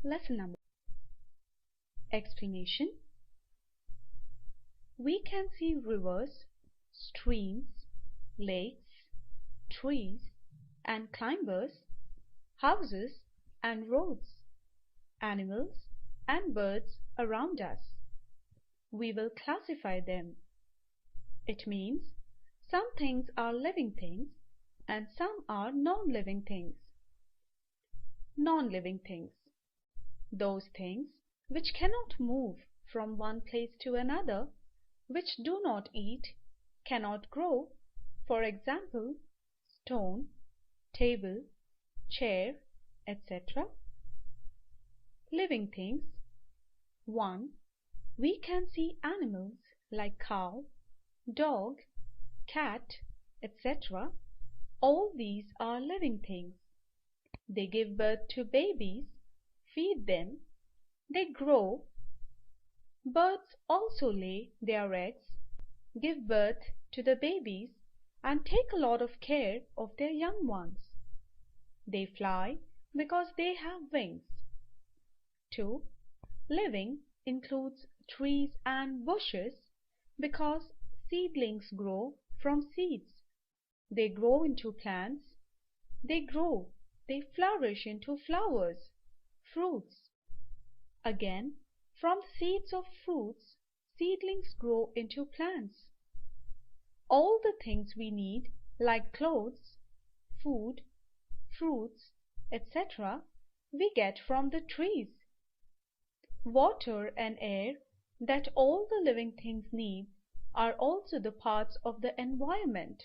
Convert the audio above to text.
Lesson number. Explanation. We can see rivers, streams, lakes, trees and climbers, houses and roads, animals and birds around us. We will classify them. It means some things are living things and some are non-living things. Non-living things. Those things which cannot move from one place to another, which do not eat, cannot grow, for example, stone, table, chair, etc. Living things. 1. We can see animals like cow, dog, cat, etc. All these are living things. They give birth to babies, feed them, they grow. Birds also lay their eggs, give birth to the babies, and take a lot of care of their young ones. They fly because they have wings. 2. Living includes trees and bushes because seedlings grow from seeds. They grow into plants. They grow, they flourish into flowers, fruits. Again, from seeds of fruits, seedlings grow into plants. All the things we need, like clothes, food, fruits, etc., we get from the trees. Water and air that all the living things need are also the parts of the environment.